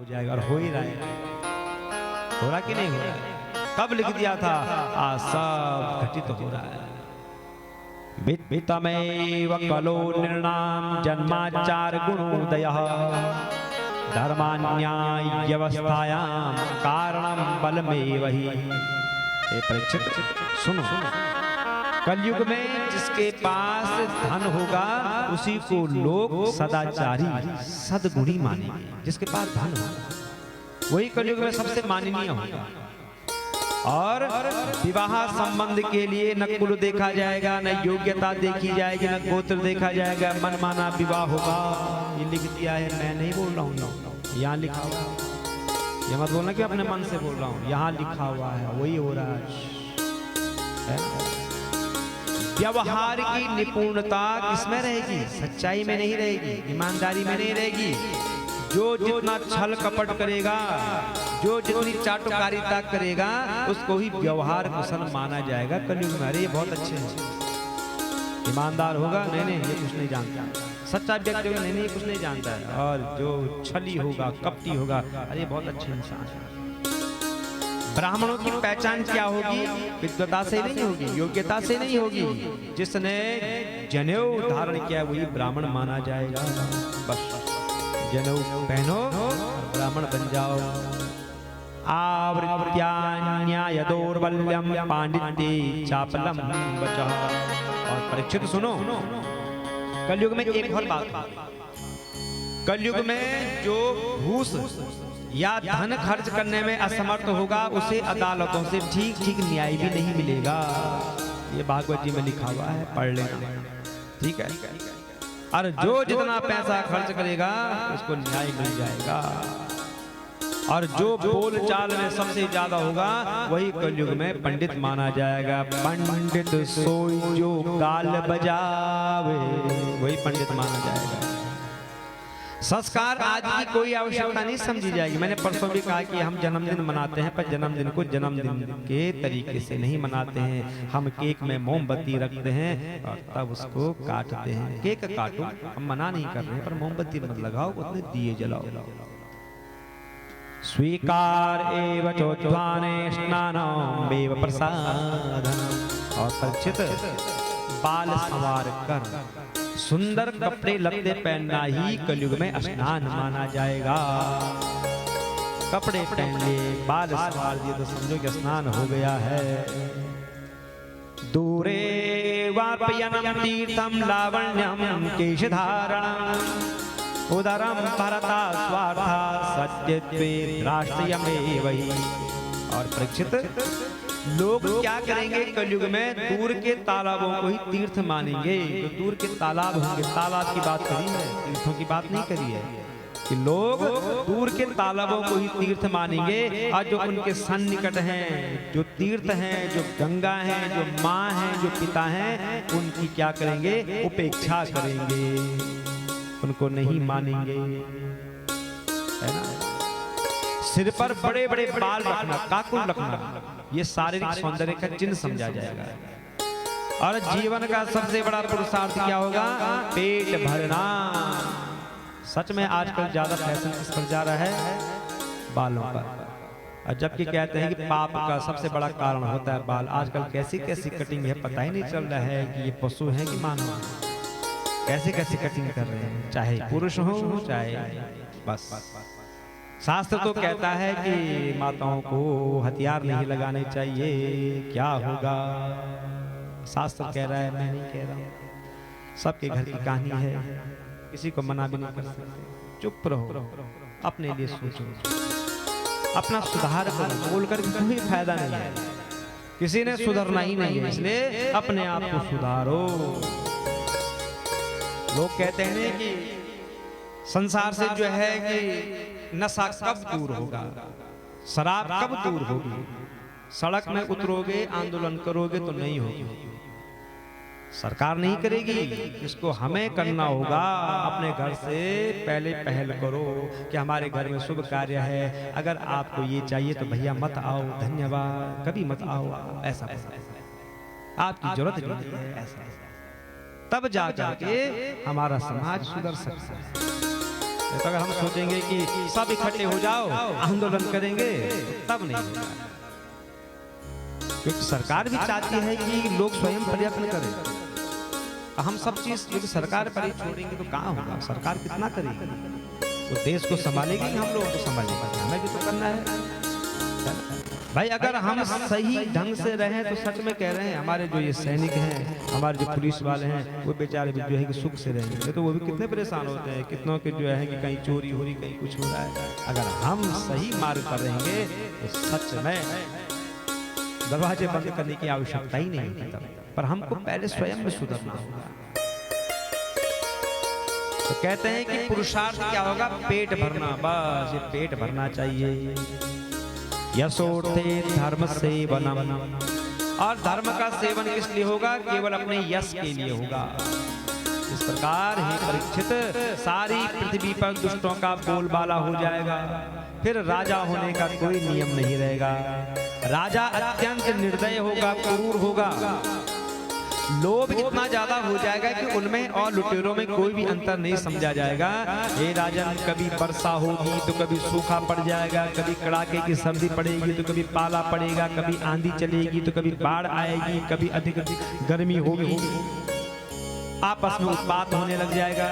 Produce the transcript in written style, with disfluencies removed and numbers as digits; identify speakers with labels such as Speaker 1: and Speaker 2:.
Speaker 1: हो जाएगा, और हो ही रहा है। हो रहा कि नहीं हो रहा है? कब लिख दिया था? आज सब घटित हो रहा है। वित्तमेव कलो निर्णाम जन्माचार गुणोदयः धर्मान्याय्यवस्थायां कारणं बलमेव हि। परीक्षित सुनो, कलयुग में जिसके पास धन होगा उसी को लोग सदाचारी सद्गुणी मानेंगे। जिसके पास धन होगा वही कलयुग में सबसे माननीय होगा। और विवाह संबंध के लिए न कुल देखा जाएगा, न योग्यता देखी जाएगी, न गोत्र देखा जाएगा, मनमाना विवाह होगा। ये लिख दिया है, मैं नहीं बोल रहा हूँ, यहाँ लिखा हुआ। ये मत बोलना कि अपने मन से बोल रहा हूँ, यहाँ लिखा हुआ है, वही हो रहा है। व्यवहार की निपुणता किसमें रहेगी? सच्चाई में नहीं रहेगी, ईमानदारी में नहीं रहेगी। जो जितना छल कपट करेगा, जो जितनी चाटुकारिता करेगा, उसको ही व्यवहार कुशल माना जाएगा कलयुग में। अरे ये बहुत अच्छे हैं। ईमानदार होगा, नहीं नहीं ये कुछ नहीं जानता। सच्चा व्यक्ति होगा, नहीं नहीं ये कुछ नहीं जानता है। और जो छली होगा, कपटी होगा, अरे बहुत अच्छे इंसान है। ब्राह्मणों की पहचान क्या होगी? विद्वता से नहीं होगी, योग्यता से नहीं होगी। जिसने जनेऊ धारण किया वही ब्राह्मण माना जाएगा। बस जनेऊ पहनो और ब्राह्मण बन जाओ। आवृत्यान्याय दौर्बल्यम पांडित्ये चापलम वचः। और परीक्षित सुनो, कलयुग में एक और बात, कलयुग में जो घूस या धन खर्च करने में असमर्थ होगा उसे अदालतों से ठीक ठीक न्याय भी नहीं मिलेगा। ये भागवत जी में लिखा हुआ है, पढ़ लेना, ठीक है। और जो जितना पैसा खर्च करेगा उसको न्याय मिल जाएगा। और जो बोल चाल में सबसे ज्यादा होगा वही कलयुग में पंडित माना जाएगा। पंडित सोई जो गाल बजावे, वही पंडित माना जाएगा। संस्कार आदि की कोई आवश्यकता नहीं समझी जाएगी। मैंने परसों भी कहा कि हम जन्मदिन मनाते हैं, पर जन्मदिन को जन्मदिन के तरीके से नहीं मनाते हैं। हम केक में मोमबत्ती रखते हैं और तब उसको काटते हैं। केक काटो, हम मना नहीं कर रहे हैं, पर मोमबत्ती मत लगाओ, उतने दिए जलाओ। स्वीकार एव चोत्थाने स्नानम एव प्रसादनम। और परीक्षित, बाल संवार कर सुंदर कपड़े लत्ते पहनना ही कलयुग में स्नान माना जाएगा। कपड़े पहन लिए, बाल संवार दिए तो समझो कि स्नान हो गया है। दूरे वापयनम तीर्थम लावण्यम केशधारणम उदरम भरता स्वार्था सत्यत्वे राष्ट्रयमेवहि। और परीक्षित, लोग क्या करेंगे कलयुग में? दूर के तालाबों को ही तीर्थ मानेंगे। जो दूर के तालाब होंगे, तालाब की बात करी है, तीर्थों की बात नहीं करी है। कि लोग दूर के तालाबों को ही तीर्थ मानेंगे और जो उनके सन्निकट हैं, जो तीर्थ हैं, जो गंगा हैं, जो माँ हैं, जो पिता हैं, उनकी क्या करेंगे? उपेक्षा करेंगे, उनको नहीं मानेंगे, है ना। सिर पर बड़े बड़े बाल रखना, काकुल रखना, ये शारीरिक सौंदर्य का चिन्ह समझा जाएगा। और जीवन का सबसे बड़ा पुरुषार्थ क्या होगा? पेट भरना। सच में आजकल ज्यादा फैशन किस पर जा रहा है? बालों पर। और जबकि कहते हैं कि पाप का सबसे बड़ा कारण होता है बाल। आजकल कैसी कैसी कटिंग है, पता ही नहीं चल रहा है कि ये पशु है कि मानव है। कैसे कैसे कटिंग कर रहे हैं, चाहे पुरुष हो चाहे। बस शास्त्र तो कहता है कि माताओं को हथियार नहीं लगाने चाहिए। क्या होगा? शास्त्र कह रहा है, मैं नहीं कह रहा हूँ। सबके घर की कहानी है, किसी को मना भी नहीं कर सकते। चुप रहो, अपने लिए सोचो, अपना सुधार करो। बोलकर कोई फायदा नहीं है, किसी ने सुधरना ही नहीं है, इसलिए अपने आप को सुधारो। लोग कहते हैं कि संसार से जो है कि नशा कब दूर होगा, शराब कब दूर होगी। सड़क में उतरोगे, आंदोलन करोगे तो नहीं होगी, सरकार नहीं करेगी। इसको हमें करना होगा। अपने घर से पहले पहल करो कि हमारे घर में शुभ कार्य है, अगर आपको ये चाहिए तो भैया मत आओ, धन्यवाद, कभी मत आओ, ऐसा आपकी जरूरत नहीं है, ऐसा। तब जा जाके हमारा समाज सुधर सकता है। तो अगर हम सोचेंगे कि सब इकट्ठे हो जाओ आंदोलन करेंगे तो तब नहीं होगा, क्योंकि सरकार भी चाहती है कि लोग स्वयं प्रयत्न करें। हम सब चीज यदि सरकार पर ही छोड़ेंगे तो कहाँ होगा, सरकार कितना करेगी, तो देश को संभालेगी, हम लोगों को संभालेगी, हमें भी तो करना है भाई। अगर हम सही ढंग से रहें तो सच में कह रहे हैं, हमारे जो ये सैनिक हैं, हमारे जो पुलिस वाले हैं, वो बेचारे भी जो है कि सुख से रहेंगे, तो वो भी कितने परेशान होते हैं, कितनों के जो है कि कहीं चोरी हो रही, कहीं कुछ हो रहा है। अगर हम सही मार्ग पर रहेंगे तो सच में दरवाजे बंद करने की आवश्यकता ही नहीं होती, पर हमको पहले स्वयं में सुधरना होगा। तो कहते हैं कि पुरुषार्थ क्या होगा, पेट भरना, बस ये पेट भरना चाहिए। यशोर्थे धर्म सेवनम, और धर्म का सेवन किस लिए होगा, केवल अपने यश के लिए होगा। इस प्रकार ही परीक्षित सारी पृथ्वी पर दुष्टों का बोलबाला हो जाएगा, फिर राजा होने का कोई नियम नहीं रहेगा। राजा अत्यंत निर्दय होगा, क्रूर होगा, लोभ इतना ज्यादा हो जाएगा कि उनमें और लुटेरों में कोई भी अंतर नहीं समझा जाएगा। हे राजन, कभी वर्षा होगी तो कभी सूखा पड़ जाएगा, कभी कड़ाके की सर्दी पड़ेगी तो कभी पाला पड़ेगा, कभी आंधी चलेगी तो कभी बाढ़ आएगी, कभी अधिक गर्मी होगी, आपस में उत्पात होने लग जाएगा।